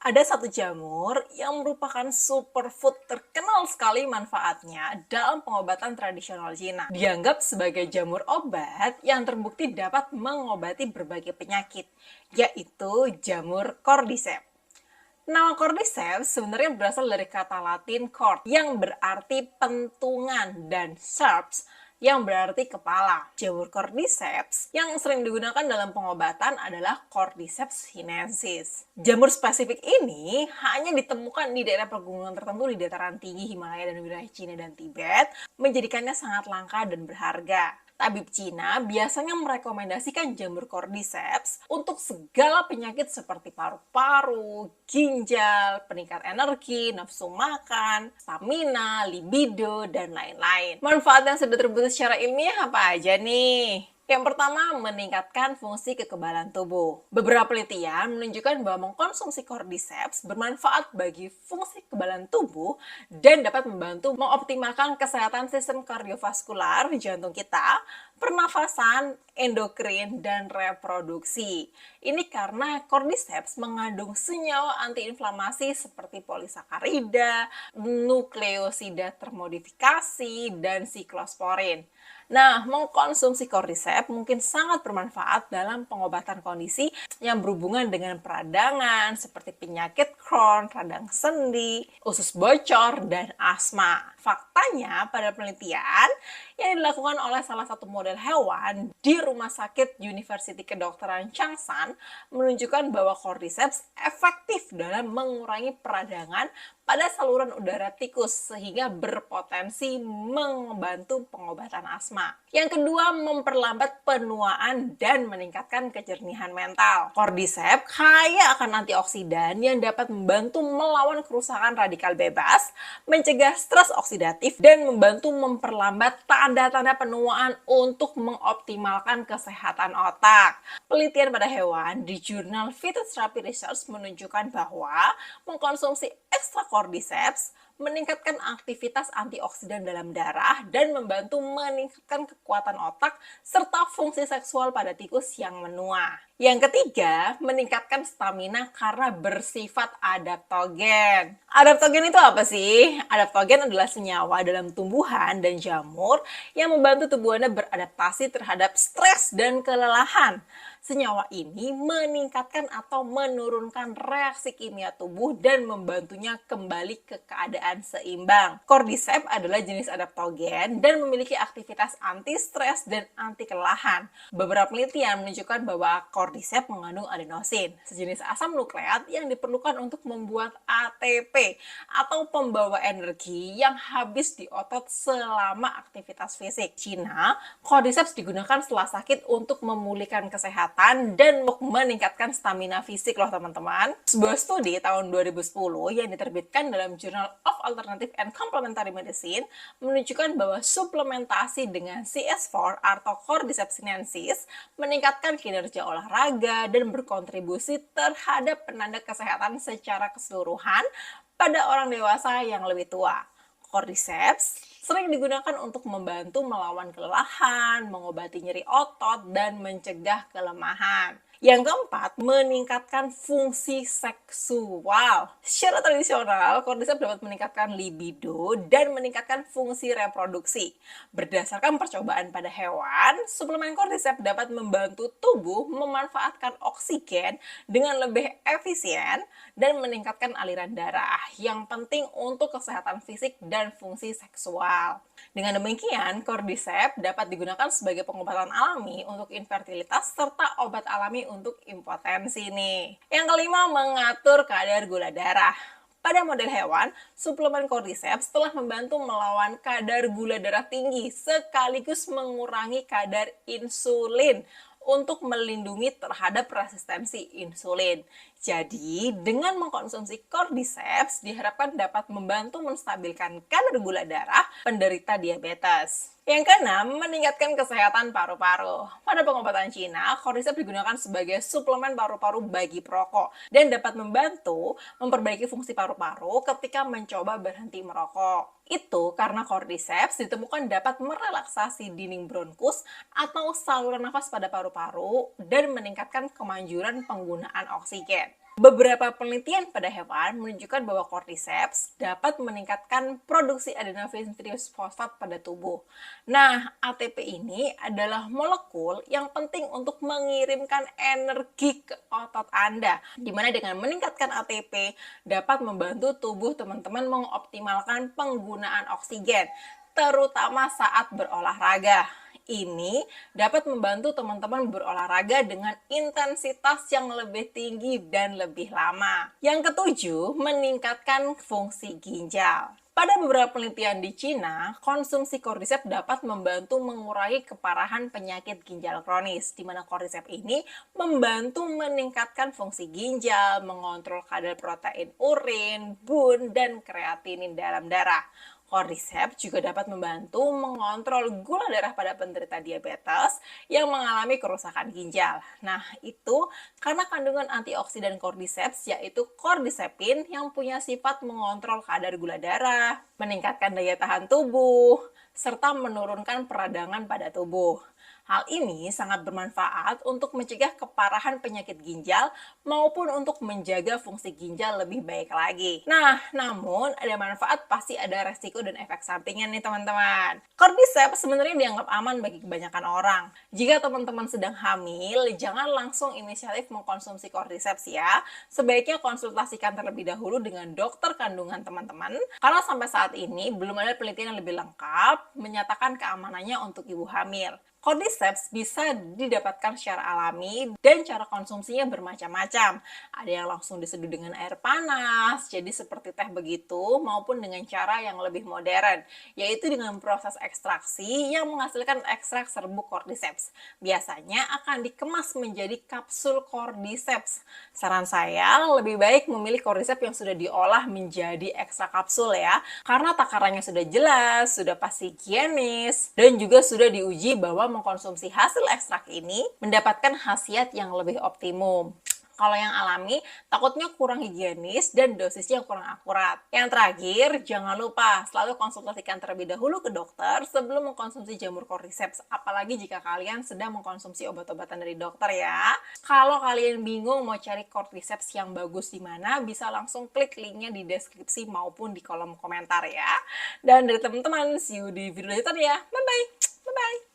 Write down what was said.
Ada satu jamur yang merupakan superfood terkenal sekali manfaatnya dalam pengobatan tradisional Cina. Dianggap sebagai jamur obat yang terbukti dapat mengobati berbagai penyakit, yaitu jamur cordyceps. Nama cordyceps sebenarnya berasal dari kata Latin cord yang berarti pentungan dan serps yang berarti kepala. Jamur cordyceps yang sering digunakan dalam pengobatan adalah Cordyceps sinensis. Jamur spesifik ini hanya ditemukan di daerah pegunungan tertentu di dataran tinggi Himalaya dan wilayah Cina dan Tibet, menjadikannya sangat langka dan berharga. Tabib Cina biasanya merekomendasikan jamur cordyceps untuk segala penyakit seperti paru-paru, ginjal, peningkat energi, nafsu makan, stamina, libido, dan lain-lain. Manfaat yang sudah terbukti secara ilmiah apa aja nih? Yang pertama, meningkatkan fungsi kekebalan tubuh. Beberapa penelitian menunjukkan bahwa mengkonsumsi cordyceps bermanfaat bagi fungsi kekebalan tubuh dan dapat membantu mengoptimalkan kesehatan sistem kardiovaskular jantung kita, pernafasan, endokrin, dan reproduksi. Ini karena cordyceps mengandung senyawa antiinflamasi seperti polisakarida, nukleosida termodifikasi, dan siklosporin. Nah, mengkonsumsi cordyceps mungkin sangat bermanfaat dalam pengobatan kondisi yang berhubungan dengan peradangan seperti penyakit Crohn, radang sendi, usus bocor, dan asma. Faktanya, pada penelitian yang dilakukan oleh salah satu model hewan di Rumah Sakit University Kedokteran Changshan menunjukkan bahwa cordyceps efektif dalam mengurangi peradangan pada saluran udara tikus sehingga berpotensi membantu pengobatan asma. Yang kedua, memperlambat penuaan dan meningkatkan kejernihan mental. Cordyceps kaya akan antioksidan yang dapat membantu melawan kerusakan radikal bebas, mencegah stres oksidatif, dan membantu memperlambat tanda-tanda penuaan untuk mengoptimalkan kesehatan otak. Penelitian pada hewan di jurnal Phytotherapy Research menunjukkan bahwa mengkonsumsi ekstra cordyceps meningkatkan aktivitas antioksidan dalam darah dan membantu meningkatkan kekuatan otak serta fungsi seksual pada tikus yang menua. Yang ketiga, meningkatkan stamina karena bersifat adaptogen. Adaptogen itu apa sih? Adaptogen adalah senyawa dalam tumbuhan dan jamur yang membantu tubuh Anda beradaptasi terhadap stres dan kelelahan. Senyawa ini meningkatkan atau menurunkan reaksi kimia tubuh dan membantunya kembali ke keadaan seimbang. Cordyceps adalah jenis adaptogen dan memiliki aktivitas anti-stres dan anti kelelahan. Beberapa penelitian menunjukkan bahwa cordyceps mengandung adenosin, sejenis asam nukleat yang diperlukan untuk membuat ATP atau pembawa energi yang habis di otot selama aktivitas fisik. Cina, cordyceps digunakan setelah sakit untuk memulihkan kesehatan dan meningkatkan stamina fisik loh teman-teman. Sebuah studi tahun 2010 yang diterbitkan dalam Journal of Alternative and Complementary Medicine menunjukkan bahwa suplementasi dengan CS4 atau Cordyceps sinensis meningkatkan kinerja olahraga dan berkontribusi terhadap penanda kesehatan secara keseluruhan pada orang dewasa yang lebih tua. Cordyceps sering digunakan untuk membantu melawan kelelahan, mengobati nyeri otot, dan mencegah kelemahan. Yang keempat, meningkatkan fungsi seksual. Secara tradisional, cordyceps dapat meningkatkan libido dan meningkatkan fungsi reproduksi. Berdasarkan percobaan pada hewan, suplemen cordyceps dapat membantu tubuh memanfaatkan oksigen dengan lebih efisien dan meningkatkan aliran darah, yang penting untuk kesehatan fisik dan fungsi seksual. Dengan demikian, cordyceps dapat digunakan sebagai pengobatan alami untuk infertilitas serta obat alami untuk impotensi nih. Yang kelima, mengatur kadar gula darah. Pada model hewan, suplemen cordyceps telah membantu melawan kadar gula darah tinggi sekaligus mengurangi kadar insulin untuk melindungi terhadap resistensi insulin. Jadi, dengan mengkonsumsi cordyceps diharapkan dapat membantu menstabilkan kadar gula darah penderita diabetes. Yang keenam, meningkatkan kesehatan paru-paru. Pada pengobatan Cina, cordyceps digunakan sebagai suplemen paru-paru bagi perokok dan dapat membantu memperbaiki fungsi paru-paru ketika mencoba berhenti merokok. Itu karena cordyceps ditemukan dapat merelaksasi dinding bronkus atau saluran nafas pada paru-paru dan meningkatkan kemanjuran penggunaan oksigen. Beberapa penelitian pada hewan menunjukkan bahwa cordyceps dapat meningkatkan produksi adenosine trifosfat pada tubuh. Nah, ATP ini adalah molekul yang penting untuk mengirimkan energi ke otot Anda, di mana dengan meningkatkan ATP dapat membantu tubuh teman-teman mengoptimalkan penggunaan oksigen, terutama saat berolahraga. Ini dapat membantu teman-teman berolahraga dengan intensitas yang lebih tinggi dan lebih lama. Yang ketujuh, meningkatkan fungsi ginjal. Pada beberapa penelitian di Cina, konsumsi cordyceps dapat membantu mengurangi keparahan penyakit ginjal kronis, di mana cordyceps ini membantu meningkatkan fungsi ginjal, mengontrol kadar protein urin, bun, dan kreatinin dalam darah. Cordyceps juga dapat membantu mengontrol gula darah pada penderita diabetes yang mengalami kerusakan ginjal. Nah, itu karena kandungan antioksidan cordyceps yaitu cordycepin yang punya sifat mengontrol kadar gula darah, meningkatkan daya tahan tubuh, serta menurunkan peradangan pada tubuh. Hal ini sangat bermanfaat untuk mencegah keparahan penyakit ginjal maupun untuk menjaga fungsi ginjal lebih baik lagi. Nah, namun ada manfaat pasti ada resiko dan efek sampingan nih teman-teman. Cordyceps sebenarnya dianggap aman bagi kebanyakan orang. Jika teman-teman sedang hamil, jangan langsung inisiatif mengkonsumsi cordyceps ya. Sebaiknya konsultasikan terlebih dahulu dengan dokter kandungan teman-teman, karena sampai saat ini belum ada penelitian yang lebih lengkap menyatakan keamanannya untuk ibu hamil. Cordyceps bisa didapatkan secara alami dan cara konsumsinya bermacam-macam. Ada yang langsung diseduh dengan air panas, jadi seperti teh begitu, maupun dengan cara yang lebih modern, yaitu dengan proses ekstraksi yang menghasilkan ekstrak serbuk cordyceps. Biasanya akan dikemas menjadi kapsul cordyceps. Saran saya, lebih baik memilih cordyceps yang sudah diolah menjadi ekstrak kapsul ya, karena takarannya sudah jelas, sudah pasti higienis, dan juga sudah diuji bahwa mengkonsumsi hasil ekstrak ini mendapatkan khasiat yang lebih optimum. Kalau yang alami, takutnya kurang higienis dan dosisnya kurang akurat. Yang terakhir, jangan lupa selalu konsultasikan terlebih dahulu ke dokter sebelum mengkonsumsi jamur cordyceps, apalagi jika kalian sedang mengkonsumsi obat-obatan dari dokter ya. Kalau kalian bingung mau cari cordyceps yang bagus di mana, bisa langsung klik linknya di deskripsi maupun di kolom komentar ya. Dan dari teman-teman, see you di video selanjutnya ya. Bye-bye! Bye-bye!